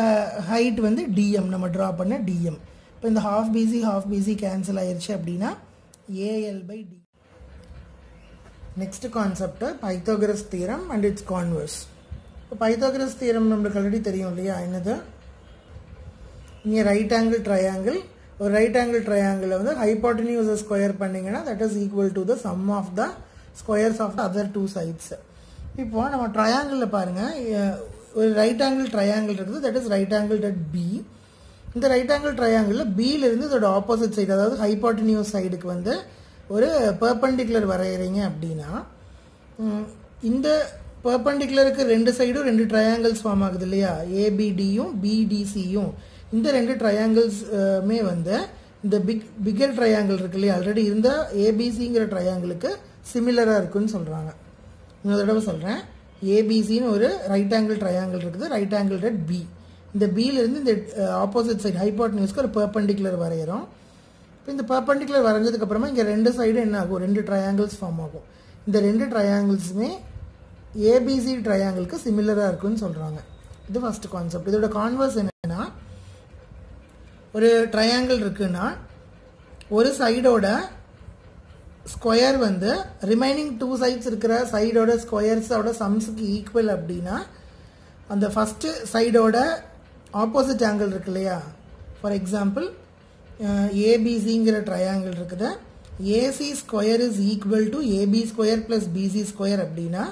height வந்து DM நம்ம ட்ரா பண்ண DM. இப்போ இந்த half BC கேன்சல் ஆயிடுச்சு அப்படின்னா AL by D. Next concept Pythagoras theorem and its converse. இப்போ பைத்தாகரஸ் தியரம் நம்மளுக்கு ஆல்ரெடி தெரியும் இல்லையா? என்னது, இங்கே ரைட் ஆங்கிள் ட்ரையாங்கிள், ஒரு ரைட் ஆங்கிள் ட்ரையாங்கிள் வந்து ஹைபாட்டனியூஸை ஸ்கொயர் பண்ணிங்கன்னா that is equal to the sum of the squares of the other two sides. இப்போ நம்ம ட்ரையாங்கிளில் பாருங்கள், ஒரு ரைட் ஆங்கிள் ட்ரையாங்கிள் இருக்குது, that is right angle at B. இந்த ரைட் ஆங்கிள் ட்ரையாங்கிளில் Bயிலிருந்து இதோட ஆப்போசிட் சைடு, அதாவது ஹைபாட்டனியூஸ் சைடுக்கு வந்து ஒரு பெர்பெண்டிகுலர் வரைகிறீங்க அப்படின்னா, இந்த பெர்பெண்டிகுலருக்கு ரெண்டு சைடும் ரெண்டு ட்ரையாங்கிள்ஸ் ஃபார்ம் ஆகுது இல்லையா? ABDயும் BDCயும் இந்த ரெண்டு ட்ரையாங்கிள்ஸ்மே வந்து இந்த பிக்கர் ட்ரையாங்கிள் இருக்கு இல்லையா, ஆல்ரெடி இருந்த ABCங்கிற ட்ரையாங்கிளுக்கு சிமிலராக இருக்குன்னு சொல்கிறாங்க. இன்னொரு தடவை சொல்கிறேன், ABCன்னு ஒரு ரைட் ஆங்கிள் ட்ரையாங்கிள் இருக்குது, ரைட் ஆங்கிள் அட் B. இந்த Bயிலிருந்து இந்த ஆப்போசிட் சைடு ஹைபாட்டனியூஸ்க்கு ஒரு பெர்பெண்டிகுலர் வரைகிறோம். இப்போ இந்த பெர்பெண்டிகுலர் வரைஞ்சதுக்கப்புறமா இங்கே ரெண்டு சைடு என்ன ஆகும், ரெண்டு ட்ரையாங்கிள்ஸ் ஃபார்ம் ஆகும். இந்த ரெண்டு ட்ரையாங்கிள்ஸுமே ABC ட்ரையாங்கிளுக்கு சிமிலராக இருக்குன்னு சொல்கிறாங்க. இது ஃபர்ஸ்ட் கான்செப்ட். இதோட கான்வர்ஸ் என்னன்னா, ஒரு ட்ரையாங்கிள் இருக்குன்னா ஒரு சைடோட ஸ்கொயர் வந்து ரிமைனிங் டூ சைட்ஸ் இருக்கிற சைடோட ஸ்கொயர்ஸோட சம்ஸுக்கு ஈக்குவல் அப்படின்னா அந்த ஃபர்ஸ்ட் சைடோட ஆப்போசிட் ஆங்கிள் இருக்கு இல்லையா? ஃபார் எக்ஸாம்பிள் ABCங்கிற ட்ரையாங்கிள் இருக்குது, AC square is equal to AB square plus BC square அப்படின்னா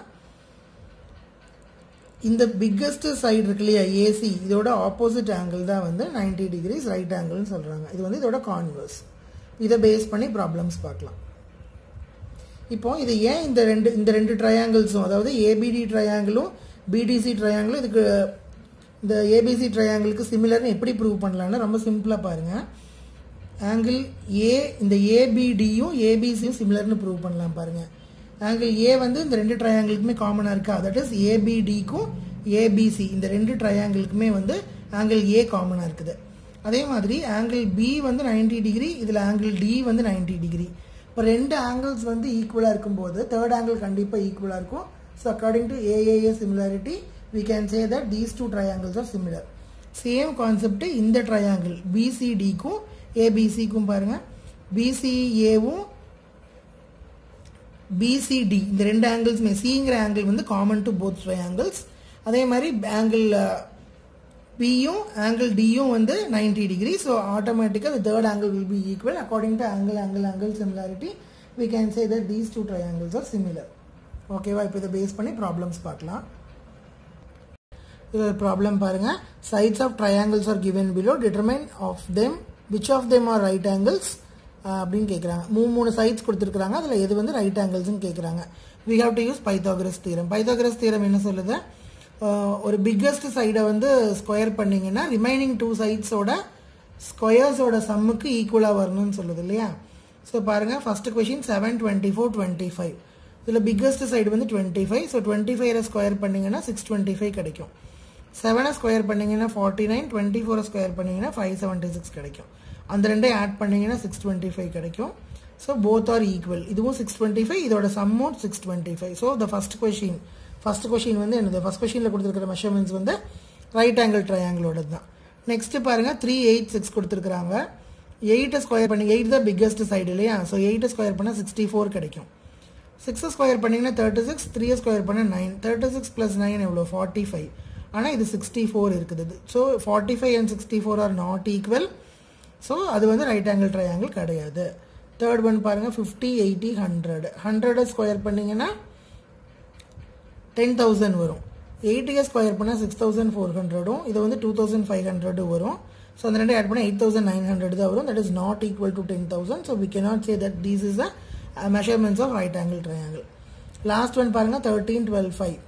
இந்த பிக்கஸ்ட் சைடு இருக்கு இல்லையா AC, இதோட ஆப்போசிட் ஆங்கிள் தான் வந்து 90 டிகிரிஸ் ரைட் ஆங்கிள்னு சொல்கிறாங்க. இது வந்து இதோட கான்வர்ஸ். இதை பேஸ் பண்ணி ப்ராப்ளம்ஸ் பார்க்கலாம். இப்போ இது ஏன் இந்த ரெண்டு ட்ரையாங்கிள்ஸும், அதாவது ABD ட்ரையாங்கிளும் BDC ட்ரையாங்கிளும் இதுக்கு இந்த ABC ட்ரையாங்கிளுக்கு சிமிலர்னு எப்படி ப்ரூவ் பண்ணலாம்னா ரொம்ப சிம்பிளாக பாருங்கள். ஆங்கிள் A, இந்த ABDயும் ABCயும் சிமிலர்னு ப்ரூவ் பண்ணலாம் பாருங்கள். ஆங்கிள் ஏ வந்து இந்த ரெண்டு ட்ரையாங்கிளுக்குமே காமனாக இருக்கா, தட் இஸ் ஏபிடிக்கும் ஏபிசி இந்த ரெண்டு ட்ரையாங்கிளுக்குமே வந்து ஆங்கிள் ஏ காமனாக இருக்குது. அதே மாதிரி ஆங்கிள் பி வந்து 90 டிகிரி, இதில் ஆங்கிள் டி வந்து 90 டிகிரி. இப்போ ரெண்டு ஆங்கிள்ஸ் வந்து ஈக்குவலாக இருக்கும்போது தேர்ட் ஆங்கிள் கண்டிப்பாக ஈக்குவலாக இருக்கும். So according to AAA similarity we can say that these two triangles are similar. Same concept இந்த ட்ரையாங்கிள் பிசிடிக்கும் ஏபிசிக்கும் பாருங்க, பிசிஏவும் பிசிடி இந்த ரெண்டு ஆங்கிள்ஸுமே சிங்கிற ஆங்கிள் வந்து காமன் டு போத் ட்ரையாங்கிள்ஸ். அதே மாதிரி ஆங்கிள் பியும் ஆங்கிள் டியும் வந்து 90 டிகிரி. ஸோ ஆட்டோமேட்டிக்காக the third angle will be equal according to angle similarity. We can say that these two triangles are similar. ஓகேவா? இப்போ இதை பேஸ் பண்ணி ப்ராப்ளம்ஸ் பார்க்கலாம். இது ப்ராப்ளம் பாருங்க. sides of triangles are given below, determine of them which of them are right angles அப்படின்னு கேட்குறாங்க. மூணு சைட்ஸ் கொடுத்துருக்குறாங்க, அதில் எது வந்து ரைட் ஆங்கிள்ஸ்ன்னு கேட்குறாங்க. we have to use Pythagoras theorem. Pythagoras theorem என்ன சொல்லுது, ஒரு பிக்கஸ்ட் சைடை வந்து ஸ்கொயர் பண்ணிங்கன்னா ரிமைனிங் டூ சைட்ஸோட ஸ்கொயர்ஸோட சம்முக்கு ஈக்குவலாக வரணும்னு சொல்லுது இல்லையா. ஸோ பாருங்கள், ஃபஸ்ட்டு கொஷின் 7, 24, 25. இதில் பிக்கஸ்ட் சைடு வந்து 25. ஸோ 25 ஸ்கொயர் பண்ணிங்கன்னா 625 கிடைக்கும். 7 ஸ்கொயர் பண்ணிங்கன்னா 49, 24 ஸ்கொயர் பண்ணிங்கன்னா 576 கிடைக்கும். அந்த ரெண்டே ஆட் பண்ணிங்கன்னா 625 கிடைக்கும். So both are equal. இதுவும் 625, இதோட சம்மும் 625. ஸோ த ஃபஸ்ட் கொஷின் வந்து என்னது, ஃபஸ்ட் கொஷினில் கொடுத்துருக்கிற மெஷர்மெண்ட்ஸ் வந்து ரைட் ஆங்கிள் ட்ரையாங்கிளோட தான். நெக்ஸ்ட்டு பாருங்கள், 3, 8, 6 கொடுத்துருக்குறாங்க. 8 ஸ்கொயர் பண்ணி 8 தான் பிக்கஸ்ட் சைடு இல்லையா. ஸோ 8 ஸ்கொயர் பண்ணால் 64 கிடைக்கும். 6 ஸ்கொயர் பண்ணிங்கன்னா 36, 3 ஸ்கொயர் பண்ணால் 9. 36 + 9 எவ்வளோ, 45. ஆனால் இது 64 இருக்குது. So 45 and 64 are not equal. So அது வந்து ரைட் ஆங்கிள் ட்ரையாங்கிள் கிடையாது. தேர்ட் ஒன் பாருங்கள், 50, 80, 100. 100 ஸ்கொயர் பண்ணிங்கன்னா 10,000 வரும். 8 ஸ்கொயர் பண்ணால் 6,400, இது வந்து 2,500 வரும். ஸோ அந்த ரெண்டு ஆட் பண்ணால் 8,900 தான் வரும். That is not equal to 10,000. So we cannot say that this is a measurements of right angle triangle. Last one பாருங்கள், 13, 12, 5.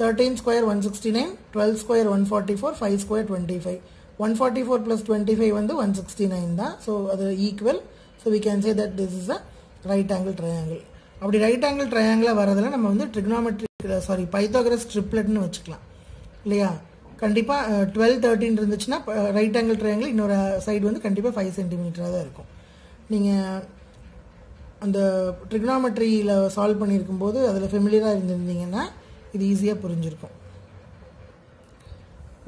13 square 169, 12 square 144, 5 square 25. 144 plus 25 வந்து 169 தான். ஸோ அது equal. So we can say that this is a right angle triangle. அப்படி right angle ட்ரையாங்கிளாக வரதில் நம்ம வந்து Pythagoras ட்ரிப்லெட்னு வச்சுக்கலாம் இல்லையா. கண்டிப்பாக 12, 13 இருந்துச்சுன்னா ரைட் ஆங்கிள் ட்ரையாங்கிள் இன்னொரு சைடு வந்து கண்டிப்பாக 5 சென்டிமீட்டராக தான் இருக்கும். நீங்கள் அந்த ட்ரிக்னாமெட்ரியில் சால்வ் பண்ணியிருக்கும்போது அதில் ஃபெமிலியராக இருந்திருந்தீங்கன்னா இது ஈஸியாக புரிஞ்சிருக்கும்.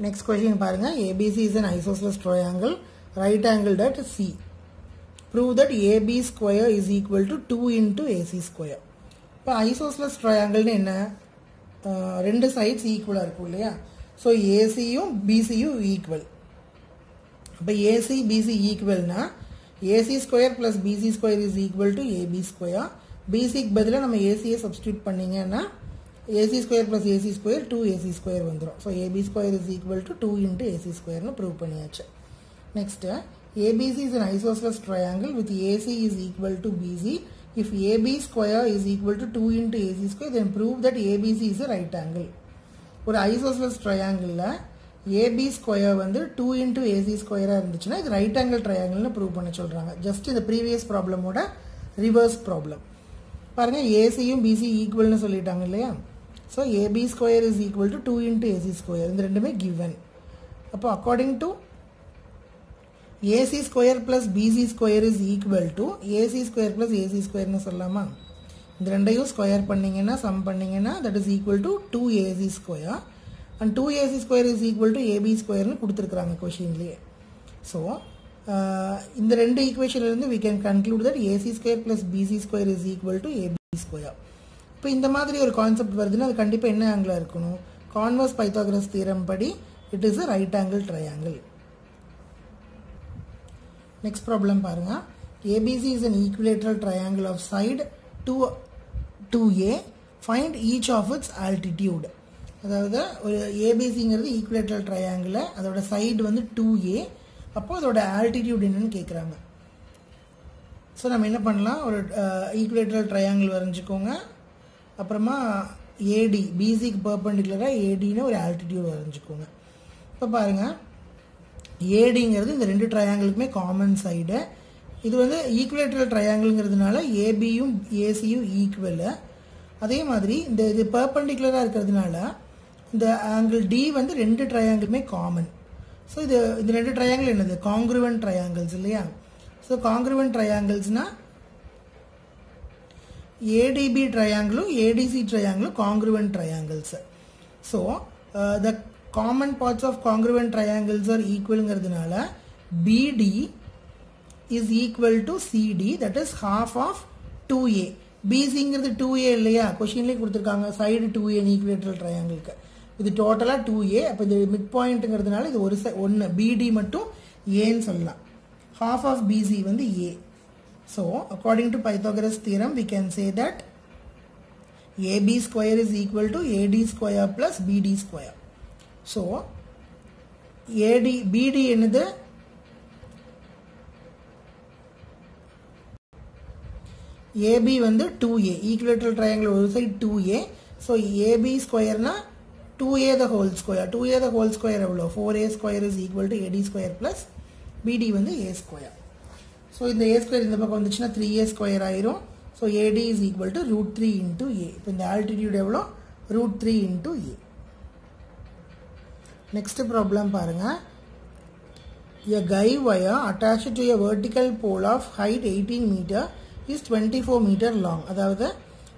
நெக்ஸ்ட் கொஸ்டின் பாருங்கள், ABC is an isosceles triangle right angle at C. Prove that AB square is equal to 2 into AC square. இப்போ ஐசோஸ்லஸ் ட்ரையாங்கிள்னு என்ன, ரெண்டு சைட்ஸ் ஈக்குவலாக இருக்கும் இல்லையா. ஸோ ஏசியும் பிசியும் ஈக்குவல். இப்போ ஏசி பிசி ஈக்குவல்னா AC square plus BC square is equal to AB square. பிசிக்கு பதிலாக நம்ம ஏசியை சப்ஸ்டியூட் பண்ணிங்கன்னா AC square plus AC square 2AC square வந்துடும். So AB square is equal to 2 into AC ஸ்கொயர்னு ப்ரூவ் பண்ணியாச்சு. Next, ABC is an isosceles triangle with AC is equal to BC. If AB square is equal to 2 into AC square, then prove that ABC is a right angle. ஒரு isosceles triangle AB square வந்து 2 into AC square இருந்துச்சுன்னா இது right angle ட்ரையாங்கிள்னு prove பண்ண சொல்கிறாங்க. Just இந்த previous ப்ராப்ளமோட reverse problem பாருங்கள். ஏசியும் PC ஈக்குவல்னு சொல்லிட்டாங்க இல்லையா. So AB square is equal to 2 into AC square, இந்த ரெண்டுமே கிவன். அப்போ according to AC square plus BC square is equal to AC square plus AC ஸ்கொயர்னு சொல்லலாமா. இந்த ரெண்டையும் ஸ்கொயர் பண்ணிங்கன்னா சம் பண்ணிங்கன்னா that is equal to 2AC square and 2AC square is equal to AB ஸ்கொயர்னு கொடுத்துருக்குறாங்க கொஷின்லேயே. ஸோ இந்த ரெண்டு ஈக்குவேஷன்லேருந்து we can conclude that AC square plus BC square is equal to AB square. இப்போ இந்த மாதிரி ஒரு கான்செப்ட் வருதுன்னா அது கண்டிப்பாக என்ன ஆங்கிளாக இருக்கணும், கான்வர்ஸ் பைத்தாகரஸ் தியரம் படி it is a right angle triangle. Next problem பாருங்க, ABC is an equilateral triangle of side 2A. Find each of its altitude. அதாவது ஒரு ABCங்கிறது ஈக்குவேட்டரல் ட்ரையாங்கிள், அதோட சைடு வந்து 2A. அப்போ அதோட ஆல்டிடியூட் என்னன்னு கேட்குறாங்க. ஸோ நம்ம என்ன பண்ணலாம், ஒரு ஈக்குவேட்டரல் ட்ரையாங்கிள் வரைஞ்சிக்கோங்க. அப்புறமா ஏடி பிசிக்கு பர்பண்டிகுலராக ஏடின்னு ஒரு ஆல்டிடியூட் வரைஞ்சிக்கோங்க. இப்போ பாருங்கள், ஏடிங்கிறது இந்த ரெண்டு ட்ரையாங்கிளுக்குமே காமன் சைடு. இது வந்து ஈக்குவேட்டரல் ட்ரையாங்கிள்ங்கிறதுனால ஏபியும் ஏசியும் ஈக்குவலு. அதே மாதிரி இது பெர்பெண்டிகுலராக இருக்கிறதுனால இந்த ஆங்கிள் டி வந்து ரெண்டு ட்ரையாங்கிளுமே காமன். ஸோ இது ரெண்டு ட்ரையாங்கிள் என்னது காங்க்ருவன்ட் ட்ரையாங்கிள்ஸ் இல்லையா. ஸோ காங்க்ருவன்ட் ட்ரையாங்கிள்ஸ்னால் ஏடிபி ட்ரையாங்கிளும் ஏடிசி ட்ரையாங்கிளும் congruent triangles. So the common parts of congruent triangles are ஈக்குவலுங்கிறதுனால BD is equal to CD, that is half of 2a. பிசிங்கிறது 2a இல்லையா, கொஷின்லேயே கொடுத்துருக்காங்க சைடு 2a ஈக்குவேட்டரல் ட்ரையாங்கிளுக்கு. இது டோட்டலாக 2a. அப்போ இது மிட் பாயிண்ட்டுங்கிறதுனால இது ஒன்று பிடி மட்டும் ஏன்னு சொல்லலாம். half ஆஃப் பிசி வந்து a. So according to Pythagoras theorem we can say that ab square is equal to ad square plus bd square. So bd என்னது ab வந்து 2a, equilateral triangle ஒரு side 2a. So ab square na 2a the whole square. 2a the whole square எவ்வளோ 4a square is equal to ad square plus bd வந்து a square. So இந்த a square இந்த பக்கம் வந்துச்சுன்னா 3a square ஆயிரும். So ad is equal to root 3 into a. இப்போ இந்த altitude எவ்வளோ root 3 into a. Next problem பாருங்க. A guy wire attached to a vertical pole of height 18 meter is 24 meter long. அதாவது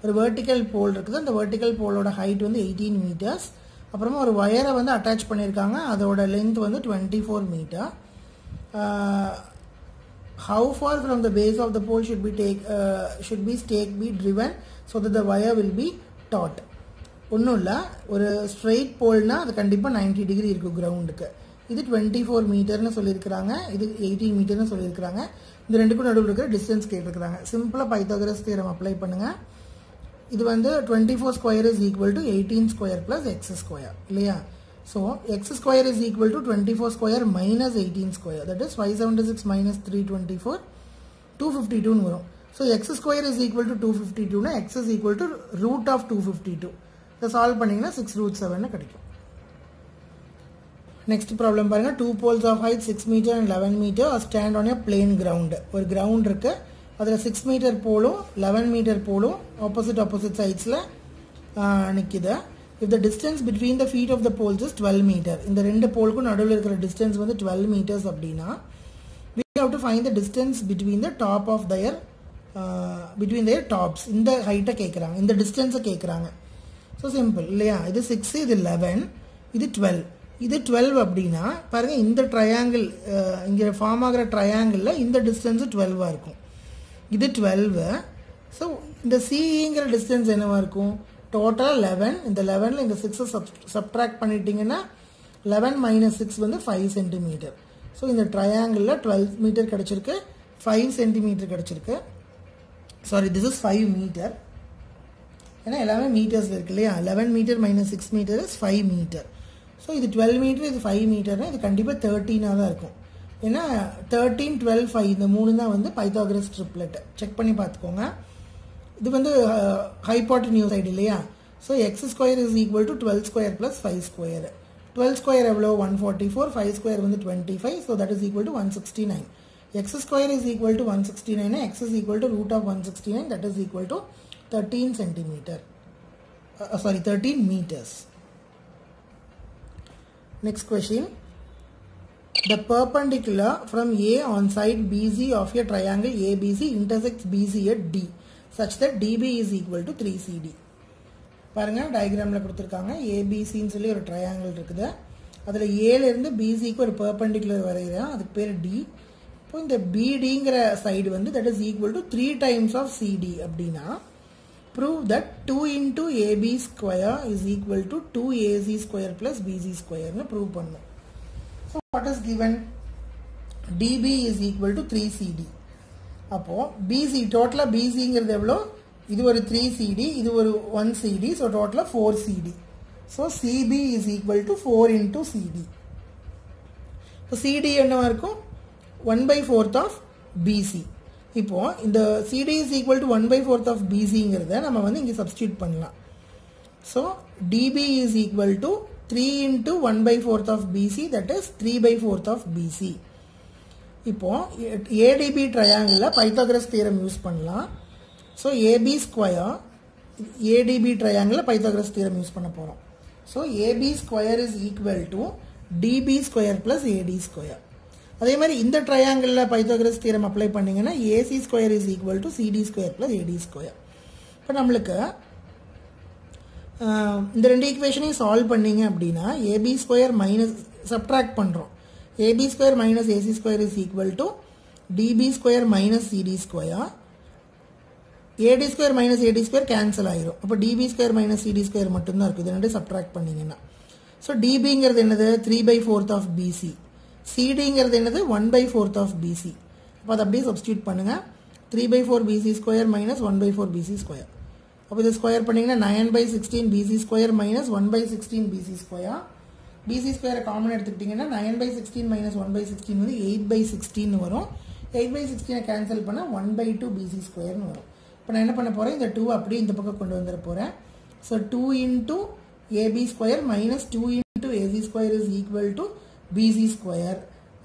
ஒரு vertical pole இருக்குது, அந்த vertical poleோட height வந்து 18 meters. அப்புறமா ஒரு வயரை வந்து அட்டாச் பண்ணியிருக்காங்க, அதோட லென்த் வந்து 24 meter. How far from the base of the pole should be stake be driven so that the wire will be taut? ஒன்றும் இல்லை, ஒரு ஸ்ட்ரெயிட் போல்னா அது கண்டிப்பாக 90 டிகிரி இருக்கும் கிரவுண்டுக்கு. இது 24 மீட்டர்னு சொல்லியிருக்கிறாங்க, இது 18 மீட்டர்னு சொல்லியிருக்கிறாங்க. இந்த ரெண்டுக்கும் நடுவில் இருக்கிற டிஸ்டன்ஸ் கேட்டிருக்கிறாங்க. சிம்பிளாக பைத்தாகரஸ் தியரம் அப்ளை பண்ணுங்கள். இது வந்து 24 square is equal to 18 square plus x square இல்லையா. So x square is equal to 24 square minus 18 square, that is 576 minus 324 252 வரும். So x square is equal to 252னா x is equal to root of 252. இதை solve பண்ணிங்கன்னா 6√7 கிடைக்கும். Next problem பாருங்கள். 2 poles of height 6 meter and 11 meter are stand on a plain ground. ஒரு ground இருக்குது, அதில் 6 meter போலும் 11 meter போலும் ஆப்போசிட் சைட்ஸில் நிற்கிது. If the distance between the feet of the poles is 12 meter, இந்த ரெண்டு போலுக்கும் நடுவில் இருக்கிற distance வந்து 12 meters அப்படின்னா we have to find the distance between the top of their tops. இந்த ஹைட்டை கேட்குறாங்க, இந்த டிஸ்டன்ஸை கேட்குறாங்க. ஸோ சிம்பிள் இல்லையா. இது 6, இது 11, இது 12. இது 12 அப்படின்னா பாருங்கள், இந்த ட்ரையாங்கிள் இங்கே ஃபார்ம் ஆகிற ட்ரையாங்கிளில் இந்த டிஸ்டன்ஸு 12 இருக்கும். இது 12. ஸோ இந்த சிங்கிற டிஸ்டன்ஸ் என்னவா இருக்கும், டோட்டலாக 11. இந்த 11ல் இந்த 6 சப்ட்ராக்ட் பண்ணிட்டீங்கன்னா 11 மைனஸ் 6 வந்து 5 சென்டிமீட்டர். ஸோ இந்த ட்ரையாங்கிளில் 12 மீட்டர் கிடச்சிருக்கு, 5 சென்டிமீட்டர் கிடச்சிருக்கு. சாரி, திஸ் இஸ் 5 மீட்டர், ஏன்னா எல்லாமே மீட்டர்ஸில் இருக்கு இல்லையா. 11 metre minus 6 metre is 5 metre. So இது 12 மீட்டர், இது 5 மீட்டர்னா இது கண்டிப்பாக 13ஆக தான் இருக்கும். ஏன்னா 13, 12, 5 இந்த 3 தான் வந்து பைத்தாகரஸ் ட்ரிப்லெட். செக் பண்ணி பார்த்துக்கோங்க. இது வந்து ஹைபாட்டன்யூஸ் சைடு இல்லையா. So x square is equal to 12 square plus 5 square. 12 square எவ்வளோ 144, 5 ஸ்கொயர் வந்து 25. So that is equal to 169. X square is equal to 169, x is equal to root of 169, that is equal to 13 centimetre. 13 meters. Next question. The perpendicular from A on side BC of a triangle ABC intersects BC at D such that DB is equal to 3CD. பாருங்க, டயக்ராமில் கொடுத்துருக்காங்க. ஏபிசின்னு சொல்லி ஒரு triangle இருக்குது, அதில் ஏலேருந்து பிசிக்கு ஒரு perpendicular வரைகிறேன், அதுக்கு பேர் டி. இப்போ இந்த பிடிங்கிற சைடு வந்து that is equal to 3 times of CD அப்படின்னா prove that 2 into AB square is equal to 2AC square plus BC square னு prove பண்ணும். So what is given? DB is equal to 3CD. அப்போ BC டோட்டலாக BCங்கிறது எவ்வளோ, இது ஒரு 3CD, இது ஒரு 1CD, ஸோ டோட்டலாக 4CD. So CB is equal to 4 into CD. இப்போ CD என்னவா இருக்கும் 1/4 of BC. இப்போ இந்த CD is equal to 1/4 of BCங்கிறத நம்ம வந்து இங்கே சப்ஸ்டியூட் பண்ணலாம். So DB is equal to 3 into 1/4 of BC, that is 3/4 of BC. இப்போ ADB ட்ரையாங்கிளில் பைத்தாகரஸ் தியரம் யூஸ் பண்ணலாம். So AB square ADB triangle Pythagoras theorem use பண்ண போறோம். So AB square is equal to DB square plus AD square. அதே மாதிரி இந்த ட்ரையாங்கிளில் Pythagoras theorem apply பண்ணிங்கன்னா AC square is equal to CD square plus AD square. இப்போ நம்மளுக்கு இந்த ரெண்டு ஈக்குவேஷனையும் சால்வ் பண்ணிங்க அப்படின்னா AB square மைனஸ் சப்ட்ராக்ட் பண்ணுறோம். AB square minus AC square is equal to DB square minus CD square. AD square minus AD square cancel ஆயிரும். அப்போ DB square minus CD square மட்டும்தான் இருக்குது. இது ரெண்டு சப்ட்ராக்ட் பண்ணிங்கன்னா ஸோ DBங்கிறது என்னது 3/4 of BC, CDங்கிறது என்னது 1/4 of BC. அப்போ அதை அப்படியே சப்ஸ்டியூட் பண்ணுங்கள். 3/4 BC square minus 1/4 BC square. அப்போ இது ஸ்கொயர் பண்ணிங்கன்னா 9/16 BC square minus 1/16 BC square. BC square common எடுத்துக்கிட்டிங்கன்னா 9/16 minus 1/16 வந்து 8/16 வரும். 8/16 கேன்சல் பண்ணால் 1/2 BC squareனு வரும். இப்போ நான் என்ன பண்ண போகிறேன், இந்த 2 அப்படியே இந்த பக்கம் கொண்டு வந்துட போகிறேன். So 2 into AB square minus 2 into AC square is equal to BC square.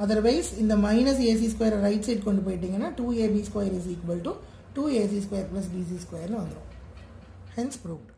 Otherwise இந்த minus AC square right side கொண்டு போயிட்டீங்கன்னா 2AB square is equal to 2AC square plus BC squareனு வந்துடும். Hence proved.